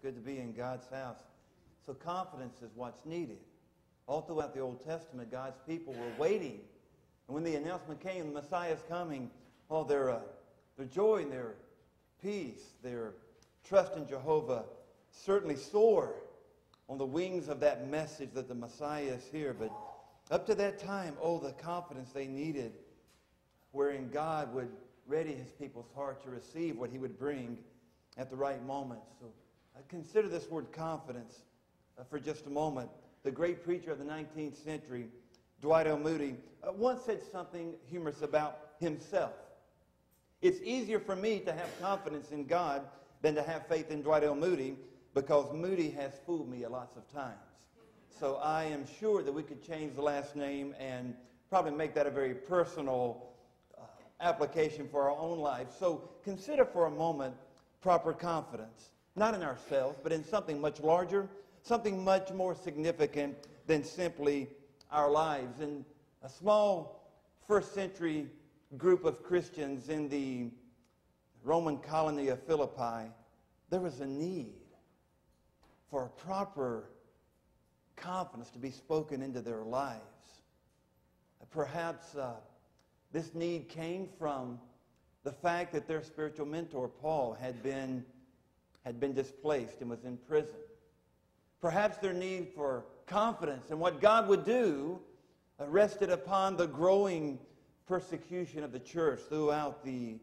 good to be in God's house. So confidence is what's needed. All throughout the Old Testament, God's people were waiting. And when the announcement came, the Messiah is coming, their joy and their peace, their trust in Jehovah certainly soar on the wings of that message that the Messiah is here. But up to that time, the confidence they needed, wherein God would ready his people's heart to receive what he would bring at the right moment. So consider this word confidence for just a moment. The great preacher of the 19th century, Dwight L. Moody, once said something humorous about himself. It's easier for me to have confidence in God than to have faith in Dwight L. Moody, because Moody has fooled me lots of times. So I am sure that we could change the last name and probably make that a very personal application for our own lives. So consider for a moment proper confidence, not in ourselves, but in something much larger, something much more significant than simply our lives. In a small first century group of Christians in the Roman colony of Philippi, there was a need for a proper confidence to be spoken into their lives. Perhaps this need came from the fact that their spiritual mentor, Paul, had been displaced and was in prison. Perhaps their need for confidence in what God would do rested upon the growing persecution of the church throughout the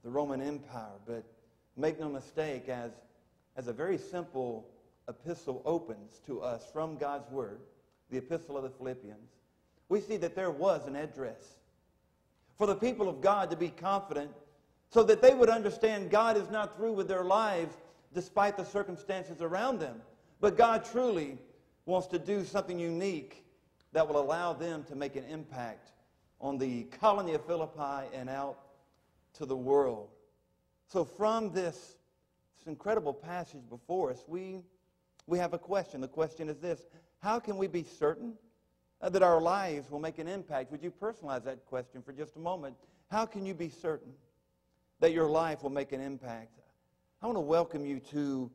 Roman Empire. But make no mistake, as a very simple epistle opens to us from God's Word, the epistle of the Philippians, we see that there was an address for the people of God to be confident so that they would understand God is not through with their lives despite the circumstances around them. But God truly wants to do something unique that will allow them to make an impact on the colony of Philippi and out to the world. So from this incredible passage before us, we have a question. The question is this: how can we be certain that our lives will make an impact? Would you personalize that question for just a moment? How can you be certain that your life will make an impact? I want to welcome you to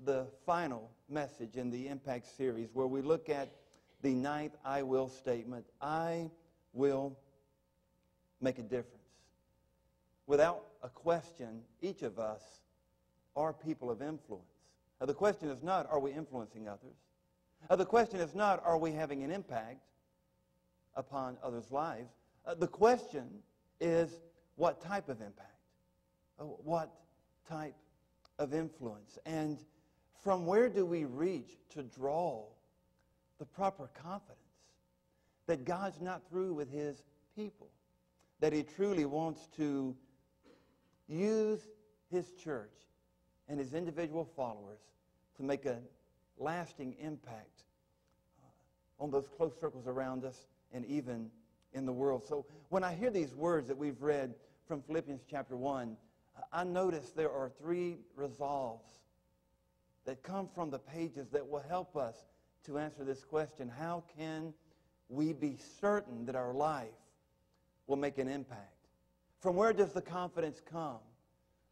the final message in the Impact series, where we look at the 9th I will statement. I will make a difference. Without a question, each of us are people of influence. Now, the question is not, are we influencing others? The question is not, are we having an impact upon others' lives? The question is, what type of impact? What type of influence? And from where do we reach to draw the proper confidence that God's not through with his people, that he truly wants to use his church and his individual followers to make a lasting impact on those close circles around us and even in the world? So when I hear these words that we've read from Philippians chapter 1, I notice there are 3 resolves that come from the pages that will help us to answer this question: how can we be certain that our life will make an impact? From where does the confidence come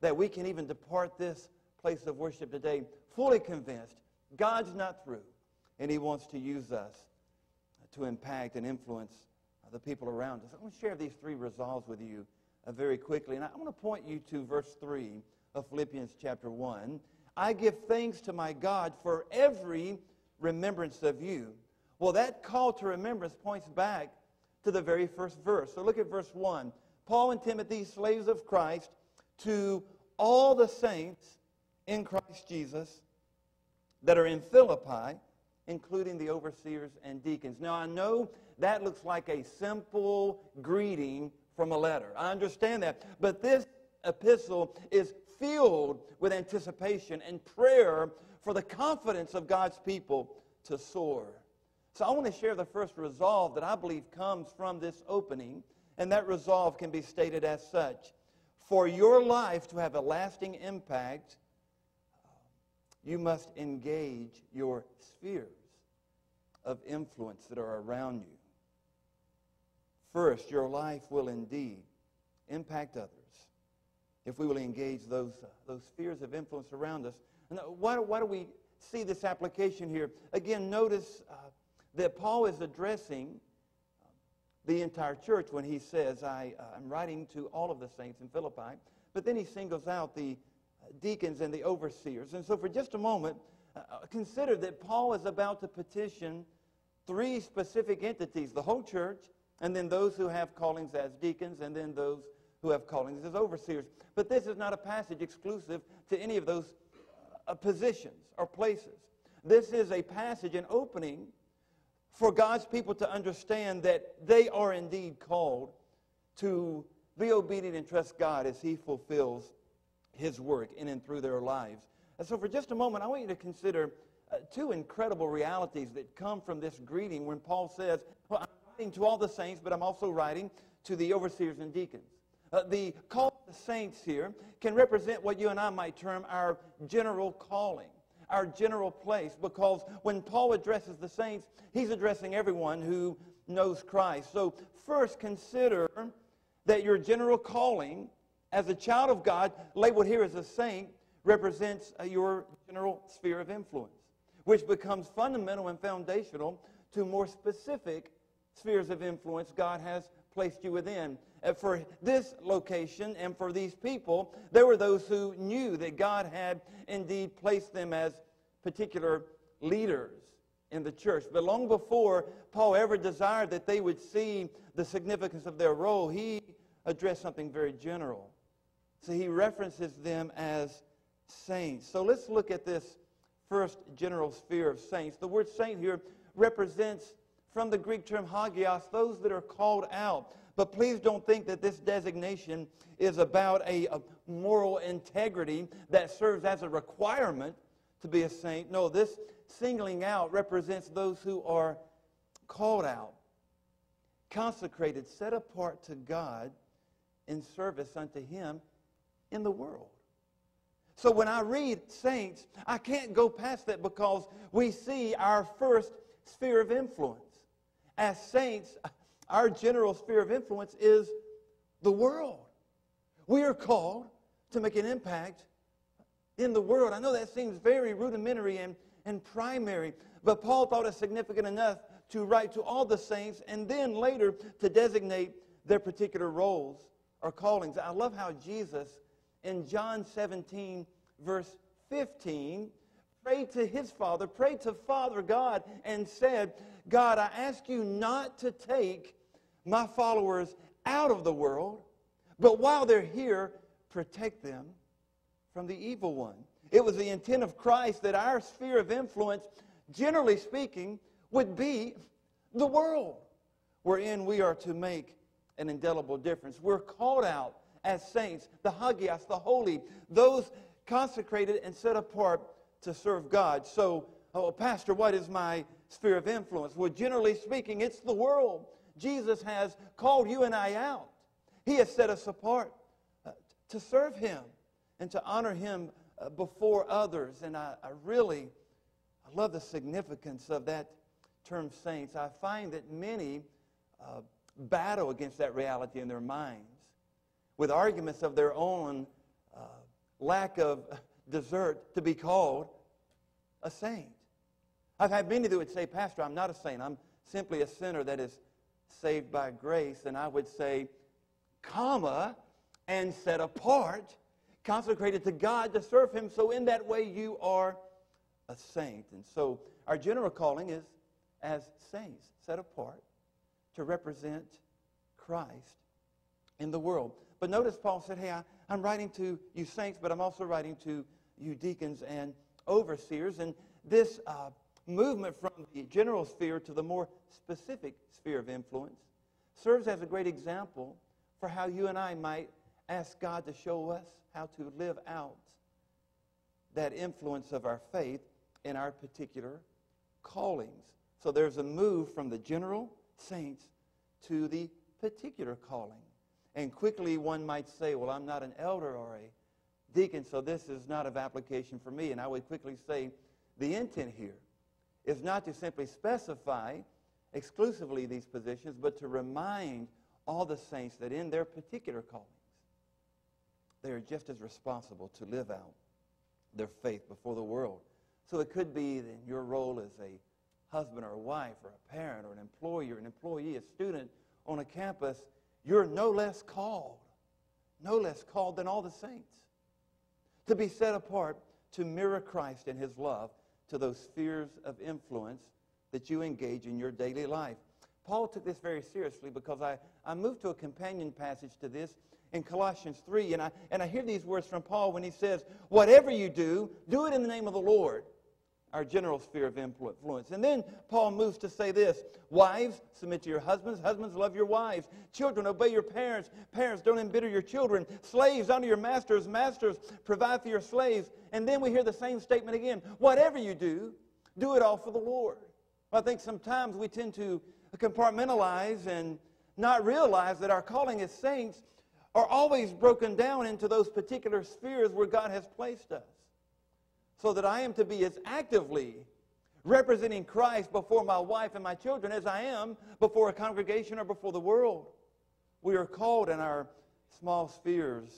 that we can even depart this place of worship today fully convinced God's not through, and he wants to use us to impact and influence the people around us? I want to share these 3 resolves with you very quickly, and I want to point you to verse 3 of Philippians chapter 1. I give thanks to my God for every remembrance of you. Well, that call to remembrance points back to the very first verse. So look at verse 1. Paul and Timothy, slaves of Christ, to all the saints in Christ Jesus that are in Philippi, including the overseers and deacons. Now, I know that looks like a simple greeting from a letter. I understand that. But this epistle is filled with anticipation and prayer for the confidence of God's people to soar. So I want to share the first resolve that I believe comes from this opening, and that resolve can be stated as such: for your life to have a lasting impact, you must engage your spheres of influence that are around you. First, your life will indeed impact others if we will engage those spheres of influence around us. And why do we see this application here? Again, notice that Paul is addressing the entire church when he says, I'm writing to all of the saints in Philippi. But then he singles out the deacons and the overseers. And so for just a moment, consider that Paul is about to petition three specific entities, the whole church, and then those who have callings as deacons, and then those who have callings as overseers. But this is not a passage exclusive to any of those positions or places. This is a passage, an opening for God's people to understand that they are indeed called to be obedient and trust God as He fulfills His work in and through their lives. And so for just a moment, I want you to consider two incredible realities that come from this greeting when Paul says, well, I'm writing to all the saints, but I'm also writing to the overseers and deacons. The call to the saints here can represent what you and I might term our general calling, our general place, because when Paul addresses the saints, he's addressing everyone who knows Christ. So first, consider that your general calling as a child of God, labeled here as a saint, represents your general sphere of influence, which becomes fundamental and foundational to more specific spheres of influence God has placed you within. For this location and for these people, there were those who knew that God had indeed placed them as particular leaders in the church. But long before Paul ever desired that they would see the significance of their role, he addressed something very general. So he references them as saints. So let's look at this first general sphere of saints. The word saint here represents, from the Greek term hagios, those that are called out. But please don't think that this designation is about a moral integrity that serves as a requirement to be a saint. No, this singling out represents those who are called out, consecrated, set apart to God in service unto Him in the world. So when I read saints, I can't go past that because we see our first sphere of influence. As saints, our general sphere of influence is the world. We are called to make an impact in the world. I know that seems very rudimentary and primary, but Paul thought it significant enough to write to all the saints and then later to designate their particular roles or callings. I love how Jesus, in John 17, verse 15, prayed to His Father, prayed to Father God, and said, God, I ask you not to take my followers out of the world, but while they're here, protect them from the evil one. It was the intent of Christ that our sphere of influence, generally speaking, would be the world wherein we are to make an indelible difference. We're called out as saints, the hagios, the holy, those consecrated and set apart to serve God. So, Pastor, what is my sphere of influence? Well, generally speaking, it's the world. Jesus has called you and I out. He has set us apart to serve Him and to honor Him before others. And I love the significance of that term saints. I find that many battle against that reality in their minds with arguments of their own lack of desert to be called a saint. I've had many that would say, Pastor, I'm not a saint. I'm simply a sinner that is saved by grace. And I would say, comma, and set apart, consecrated to God to serve Him. So in that way, you are a saint. And so our general calling is as saints, set apart to represent Christ in the world. But notice Paul said, hey, I'm writing to you saints, but I'm also writing to you deacons and overseers. And this movement from the general sphere to the more specific sphere of influence serves as a great example for how you and I might ask God to show us how to live out that influence of our faith in our particular callings. So there's a move from the general saints to the particular calling. And quickly one might say, well, I'm not an elder or a deacon, so this is not of application for me. And I would quickly say the intent here is not to simply specify exclusively these positions, but to remind all the saints that in their particular callings, they are just as responsible to live out their faith before the world. So it could be in your role as a husband or a wife or a parent or an employer, an employee, a student on a campus, you're no less called than all the saints to be set apart to mirror Christ and his love to those spheres of influence that you engage in your daily life. Paul took this very seriously because I moved to a companion passage to this in Colossians 3, and I hear these words from Paul when he says, whatever you do, do it in the name of the Lord, our general sphere of influence. And then Paul moves to say this, wives, submit to your husbands. Husbands, love your wives. Children, obey your parents. Parents, don't embitter your children. Slaves, honor your masters. Masters, provide for your slaves. And then we hear the same statement again. Whatever you do, do it all for the Lord. Well, I think sometimes we tend to compartmentalize and not realize that our calling as saints are always broken down into those particular spheres where God has placed us. So that I am to be as actively representing Christ before my wife and my children as I am before a congregation or before the world. We are called in our small spheres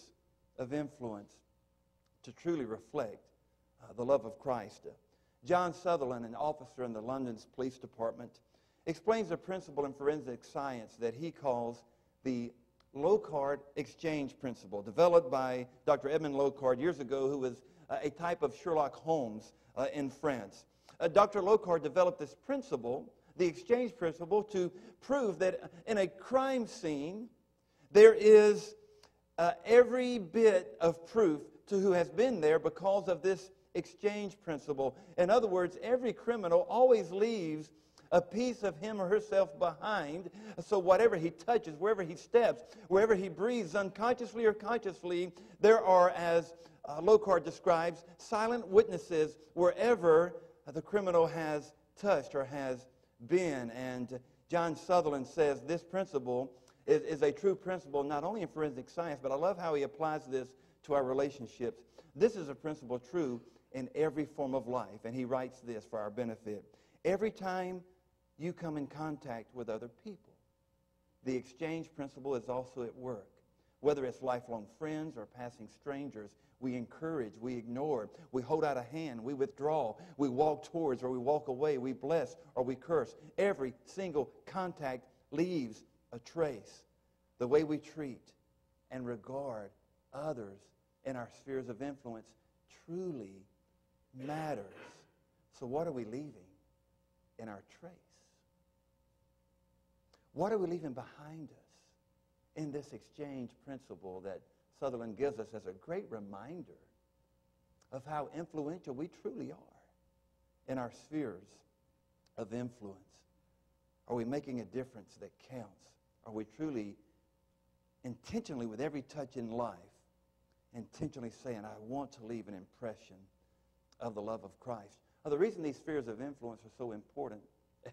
of influence to truly reflect the love of Christ. John Sutherland, an officer in the London Police Department, explains a principle in forensic science that he calls the Locard exchange principle, developed by Dr. Edmund Locard years ago, who was a type of Sherlock Holmes in France. Dr. Locard developed this principle, the exchange principle, to prove that in a crime scene, there is every bit of proof to who has been there because of this exchange principle. In other words, every criminal always leaves a piece of him or herself behind. So whatever he touches, wherever he steps, wherever he breathes, unconsciously or consciously, there are, as Locard describes, silent witnesses wherever the criminal has touched or has been. And John Sutherland says this principle is a true principle not only in forensic science, but I love how he applies this to our relationships. This is a principle true in every form of life. And he writes this for our benefit. Every time you come in contact with other people, the exchange principle is also at work. Whether it's lifelong friends or passing strangers, we encourage, we ignore, we hold out a hand, we withdraw, we walk towards or we walk away, we bless or we curse. Every single contact leaves a trace. The way we treat and regard others in our spheres of influence truly matters. So what are we leaving in our trace? What are we leaving behind us in this exchange principle that Sutherland gives us as a great reminder of how influential we truly are in our spheres of influence? Are we making a difference that counts? Are we truly intentionally, with every touch in life, intentionally saying, I want to leave an impression of the love of Christ? Now, the reason these spheres of influence are so important,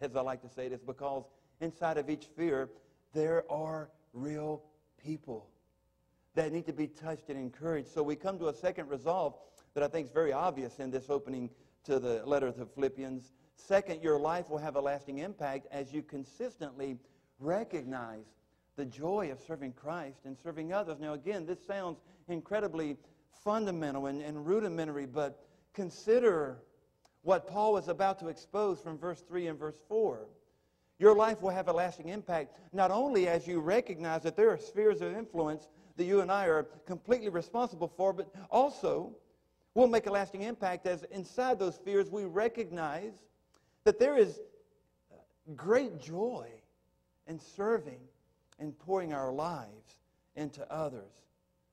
as I like to say it, is because inside of each sphere, there are real people that need to be touched and encouraged. So we come to a second resolve that I think is very obvious in this opening to the letter to Philippians. Second, your life will have a lasting impact as you consistently recognize the joy of serving Christ and serving others. Now again, this sounds incredibly fundamental and rudimentary, but consider what Paul is about to expose from verse 3 and verse 4. Your life will have a lasting impact not only as you recognize that there are spheres of influence that you and I are completely responsible for, but also will make a lasting impact as inside those spheres we recognize that there is great joy in serving and pouring our lives into others.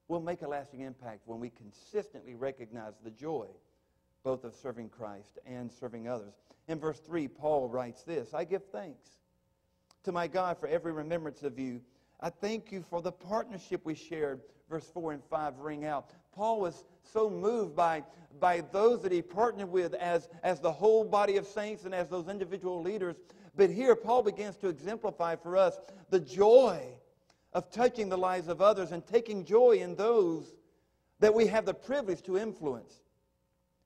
We'll make a lasting impact when we consistently recognize the joy both of serving Christ and serving others. In verse 3, Paul writes this, I give thanks to my God for every remembrance of you. I thank you for the partnership we shared. Verse 4 and 5 ring out. Paul was so moved by those that he partnered with as the whole body of saints and as those individual leaders. But here Paul begins to exemplify for us the joy of touching the lives of others and taking joy in those that we have the privilege to influence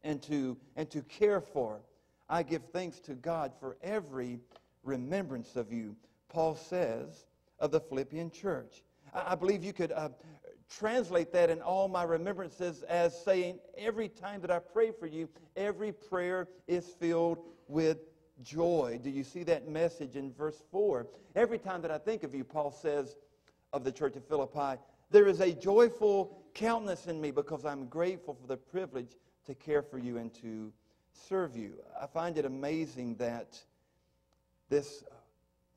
and to care for. I give thanks to God for every remembrance of you, Paul says of the Philippian church. I believe you could translate that in all my remembrances as saying, every time that I pray for you, every prayer is filled with joy. Do you see that message in verse 4? Every time that I think of you, Paul says of the church of Philippi, there is a joyful countenance in me because I'm grateful for the privilege to care for you and to serve you. I find it amazing that this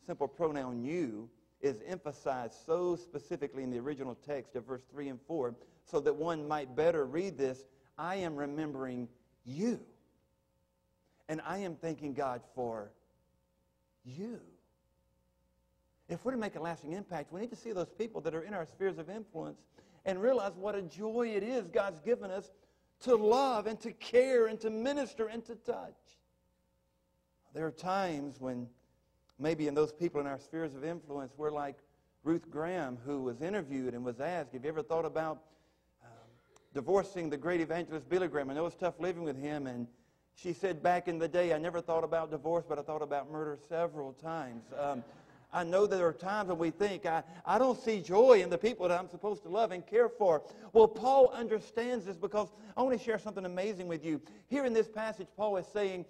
simple pronoun you is emphasized so specifically in the original text of verse 3 and 4 so that one might better read this. I am remembering you. And I am thanking God for you. If we're to make a lasting impact, we need to see those people that are in our spheres of influence and realize what a joy it is God's given us to love and to care and to minister and to touch. There are times when maybe in those people in our spheres of influence, we're like Ruth Graham, who was interviewed and was asked, have you ever thought about divorcing the great evangelist Billy Graham? I know it's tough living with him. And she said, back in the day, I never thought about divorce, but I thought about murder several times. I know there are times when we think, I don't see joy in the people that I'm supposed to love and care for. Well, Paul understands this because I want to share something amazing with you. Here in this passage, Paul is saying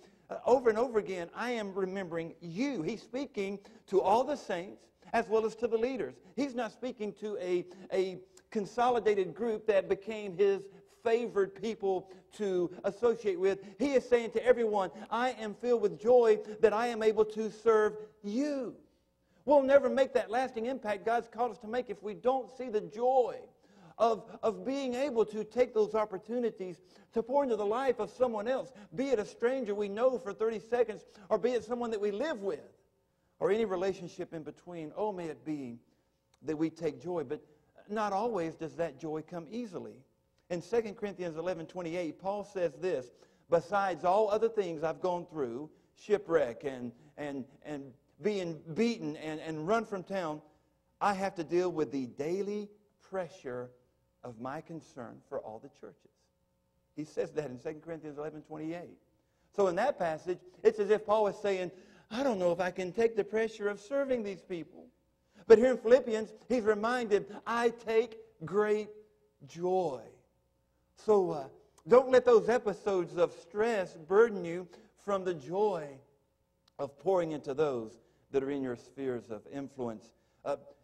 over and over again, I am remembering you. He's speaking to all the saints as well as to the leaders. He's not speaking to a consolidated group that became his favored people to associate with. He is saying to everyone, I am filled with joy that I am able to serve you. We'll never make that lasting impact God's called us to make if we don't see the joy of being able to take those opportunities to pour into the life of someone else, be it a stranger we know for 30 seconds, or be it someone that we live with, or any relationship in between. Oh, may it be that we take joy, but not always does that joy come easily. In 2 Corinthians 11:28, Paul says this, besides all other things I've gone through, shipwreck and being beaten and run from town, I have to deal with the daily pressure of my concern for all the churches. He says that in 2 Corinthians 11:28. So in that passage, it's as if Paul is saying, I don't know if I can take the pressure of serving these people. But here in Philippians, he's reminded, I take great joy. So don't let those episodes of stress burden you from the joy of pouring into those that are in your spheres of influence.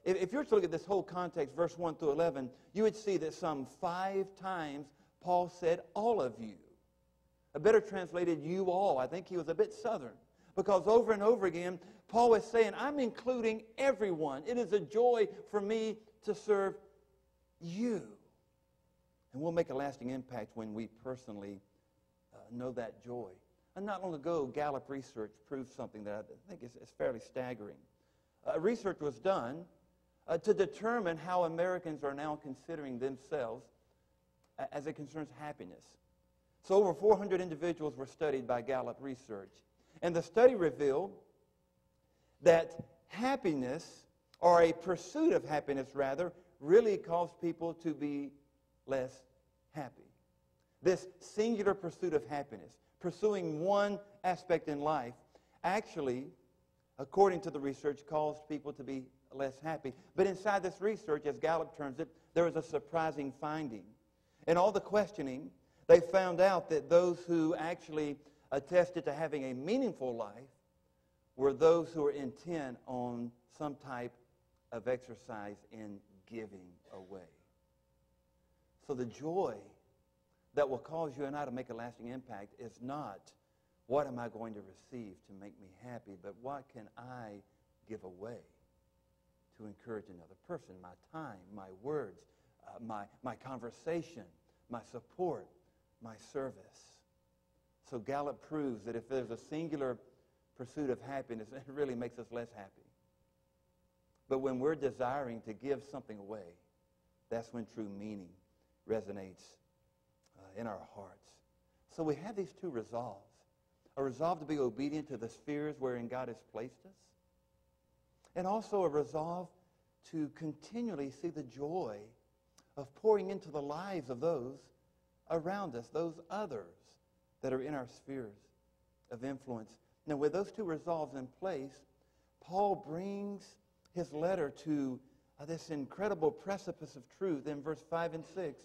If you were to look at this whole context, verse 1 through 11, you would see that some 5 times Paul said, all of you. A better translated, you all. I think he was a bit southern. Because over and over again, Paul is saying, I'm including everyone. It is a joy for me to serve you. And we'll make a lasting impact when we personally know that joy. And not long ago, Gallup research proved something that I think is fairly staggering. Research was done to determine how Americans are now considering themselves as it concerns happiness. So over 400 individuals were studied by Gallup research. And the study revealed that happiness, or a pursuit of happiness rather, really caused people to be less happy. This singular pursuit of happiness, pursuing one aspect in life, actually, according to the research, caused people to be less happy. But inside this research, as Gallup terms it, there was a surprising finding. In all the questioning, they found out that those who actually attested to having a meaningful life were those who were intent on some type of exercise in giving away. So the joy that will cause you and I to make a lasting impact is not what am I going to receive to make me happy, but what can I give away to encourage another person? My time, my words, my conversation, my support, my service. So Gallup proves that if there's a singular pursuit of happiness, it really makes us less happy. But when we're desiring to give something away, that's when true meaning resonates in our hearts. So we have these 2 resolves. A resolve to be obedient to the spheres wherein God has placed us, and also a resolve to continually see the joy of pouring into the lives of those around us, those others that are in our spheres of influence. Now, with those 2 resolves in place, Paul brings his letter to this incredible precipice of truth in verse 5 and 6.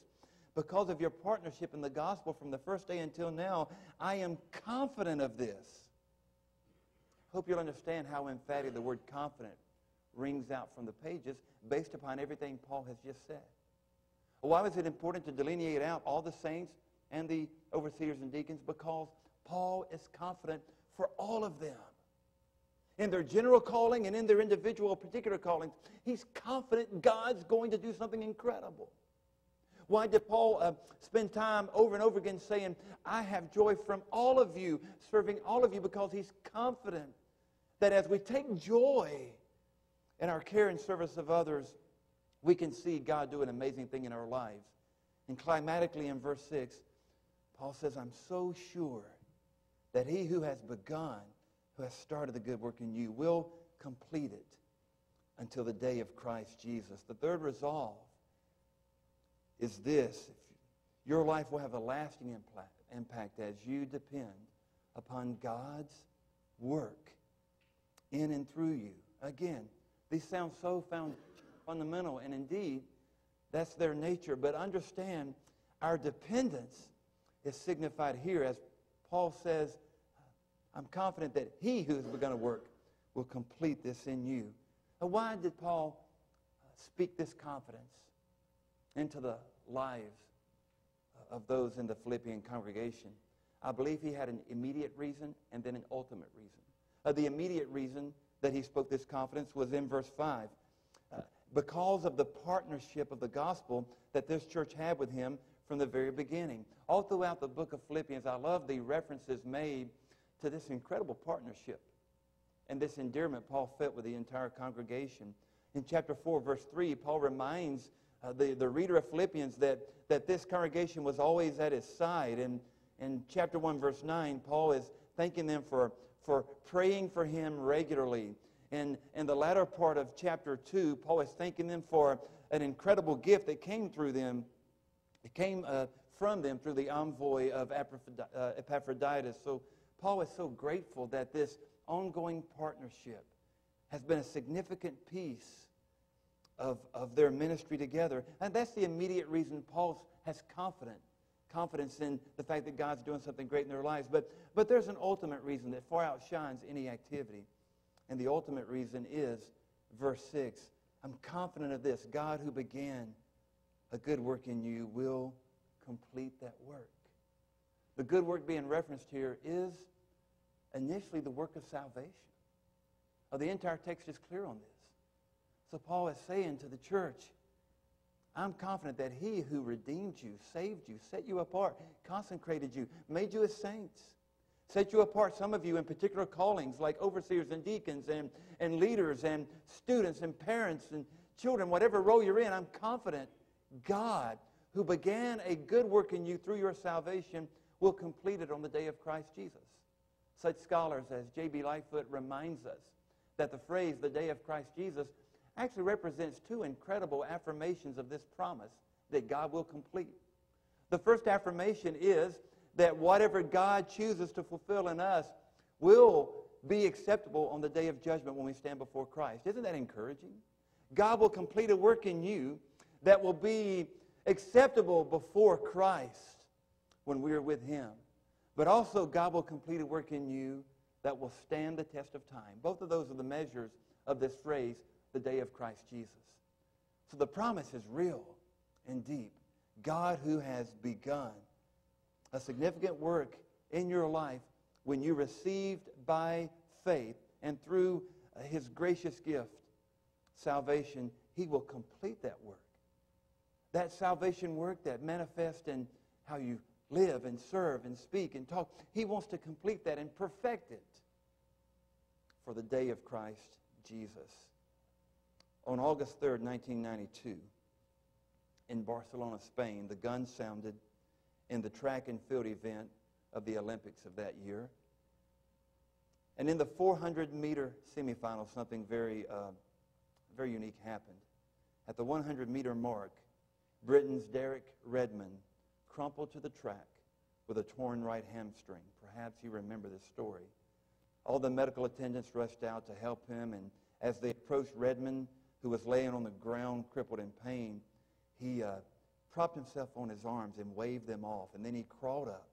Because of your partnership in the gospel from the first day until now, I am confident of this. Hope you'll understand how emphatic the word confident rings out from the pages based upon everything Paul has just said. Why was it important to delineate out all the saints and the overseers and deacons? Because Paul is confident for all of them. In their general calling and in their individual particular callings, he's confident God's going to do something incredible. Why did Paul spend time over and over again saying, I have joy from all of you, serving all of you? Because he's confident that as we take joy in our care and service of others, we can see God do an amazing thing in our lives. And climatically in verse 6, Paul says, I'm so sure that he who has begun, who has started the good work in you, will complete it until the day of Christ Jesus. The third resolve is this: your life will have a lasting impact as you depend upon God's work in and through you. Again, these sound so fundamental, and indeed, that's their nature. But understand, our dependence is signified here as Paul says, I'm confident that he who has begun a work will complete this in you. Now, why did Paul speak this confidence into the lives of those in the Philippian congregation? I believe he had an immediate reason and then an ultimate reason. The immediate reason that he spoke this confidence was in verse 5. Because of the partnership of the gospel that this church had with him from the very beginning. All throughout the book of Philippians, I love the references made to this incredible partnership and this endearment Paul felt with the entire congregation. In chapter 4, verse 3, Paul reminds the reader of Philippians that this congregation was always at his side. And in chapter 1, verse 9, Paul is thanking them for praying for him regularly. And in the latter part of chapter 2, Paul is thanking them for an incredible gift that came through them. It came from them through the envoy of Epaphroditus. So Paul is so grateful that this ongoing partnership has been a significant piece of their ministry together. And that's the immediate reason Paul has confidence in the fact that God's doing something great in their lives. But there's an ultimate reason that far outshines any activity. And the ultimate reason is verse 6. I'm confident of this: God who began a good work in you will complete that work. The good work being referenced here is initially the work of salvation. The entire text is clear on this. So Paul is saying to the church, I'm confident that he who redeemed you, saved you, set you apart, consecrated you, made you as saints, set you apart, some of you in particular callings like overseers and deacons and leaders and students and parents and children, whatever role you're in, I'm confident God, who began a good work in you through your salvation, will complete it on the day of Christ Jesus. Such scholars as J.B. Lightfoot reminds us that the phrase, the day of Christ Jesus, actually represents two incredible affirmations of this promise that God will complete. The first affirmation is that whatever God chooses to fulfill in us will be acceptable on the day of judgment when we stand before Christ. Isn't that encouraging? God will complete a work in you that will be acceptable before Christ when we are with him. But also God will complete a work in you that will stand the test of time. Both of those are the measures of this phrase, the day of Christ Jesus. So the promise is real and deep. God who has begun a significant work in your life when you received by faith and through his gracious gift, salvation, he will complete that work. That salvation work that manifests in how you live and serve and speak and talk, he wants to complete that and perfect it for the day of Christ Jesus. On August 3rd, 1992, in Barcelona, Spain, the gun sounded in the track and field event of the Olympics of that year. And in the 400-meter semifinal, something very unique happened. At the 100-meter mark, Britain's Derek Redmond crumpled to the track with a torn right hamstring. Perhaps you remember this story. All the medical attendants rushed out to help him, and as they approached Redmond, who was laying on the ground crippled in pain, he propped himself on his arms and waved them off. And then he crawled up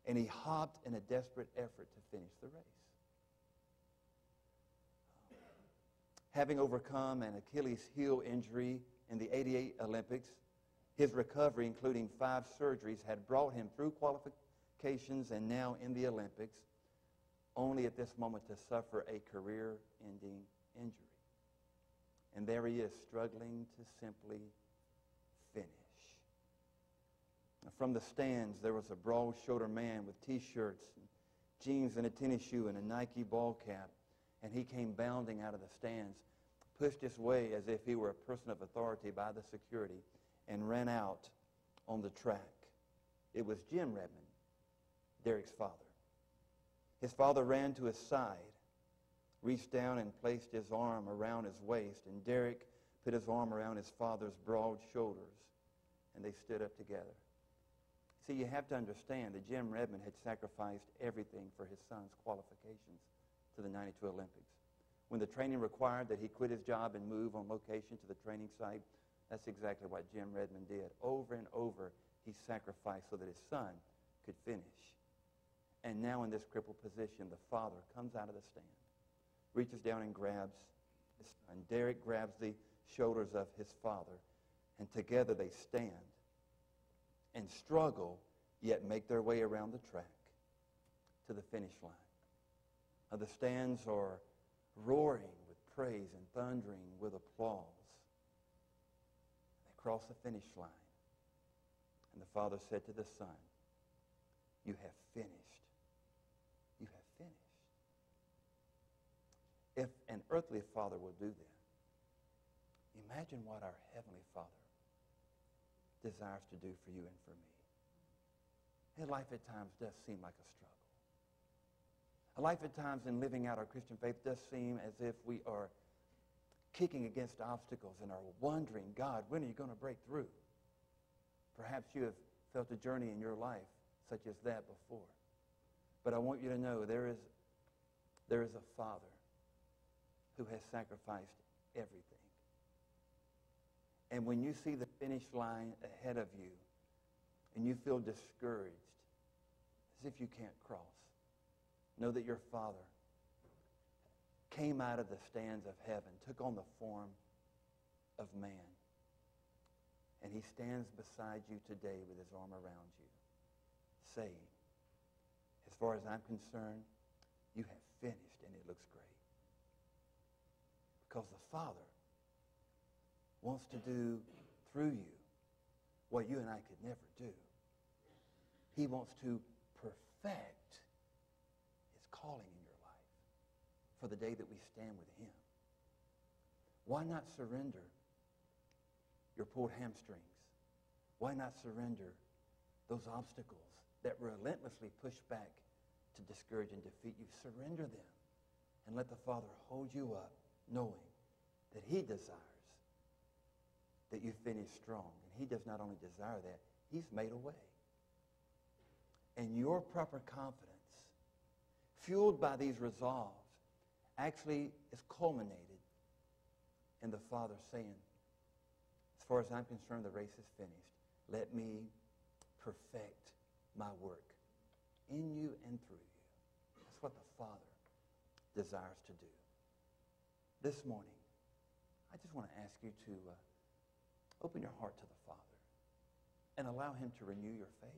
and he hopped in a desperate effort to finish the race. Having overcome an Achilles heel injury in the '88 Olympics, his recovery, including 5 surgeries, had brought him through qualifications and now in the Olympics, only at this moment to suffer a career-ending injury. And there he is, struggling to simply finish. From the stands, there was a broad-shouldered man with T-shirts, jeans, and a tennis shoe, and a Nike ball cap. And he came bounding out of the stands, pushed his way as if he were a person of authority by the security, and ran out on the track. It was Jim Redmond, Derek's father. His father ran to his side, reached down and placed his arm around his waist, and Derek put his arm around his father's broad shoulders, and they stood up together. See, you have to understand that Jim Redmond had sacrificed everything for his son's qualifications to the '92 Olympics. When the training required that he quit his job and move on location to the training site, that's exactly what Jim Redmond did. Over and over, he sacrificed so that his son could finish. And now in this crippled position, the father comes out of the stand, reaches down and grabs his son. Derek grabs the shoulders of his father, and together they stand and struggle, yet make their way around the track to the finish line. The stands are roaring with praise and thundering with applause. They cross the finish line, and the father said to the son, "You have finished. You have finished." If an earthly father will do that, imagine what our Heavenly Father desires to do for you and for me. And life at times does seem like a struggle. Life at times in living out our Christian faith does seem as if we are kicking against obstacles and are wondering, God, when are you going to break through? Perhaps you have felt a journey in your life such as that before. But I want you to know there is a Father who has sacrificed everything. And when you see the finish line ahead of you and you feel discouraged, as if you can't cross, know that your Father came out of the stands of heaven, took on the form of man, and he stands beside you today with his arm around you, saying, as far as I'm concerned, you have finished, and it looks great. Because the Father wants to do through you what you and I could never do. He wants to perfect calling in your life for the day that we stand with him. Why not surrender your pulled hamstrings? Why not surrender those obstacles that relentlessly push back to discourage and defeat you? Surrender them and let the Father hold you up, knowing that he desires that you finish strong. And he does not only desire that, he's made a way. And your proper confidence, fueled by these resolves, actually is culminated in the Father saying, as far as I'm concerned, the race is finished. Let me perfect my work in you and through you. That's what the Father desires to do. This morning, I just want to ask you to open your heart to the Father and allow him to renew your faith.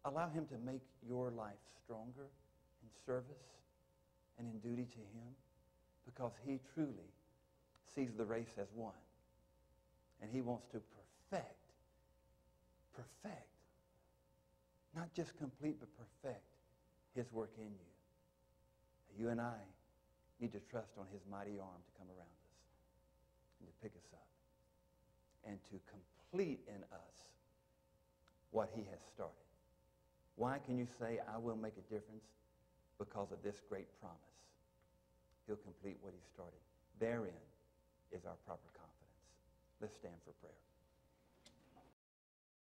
Allow him to make your life stronger in service and in duty to him, because he truly sees the race as won. And he wants to perfect, not just complete, but perfect his work in you. You and I need to trust on his mighty arm to come around us and to pick us up and to complete in us what he has started. Why can you say, I will make a difference? Because of this great promise. He'll complete what he started. Therein is our proper confidence. Let's stand for prayer.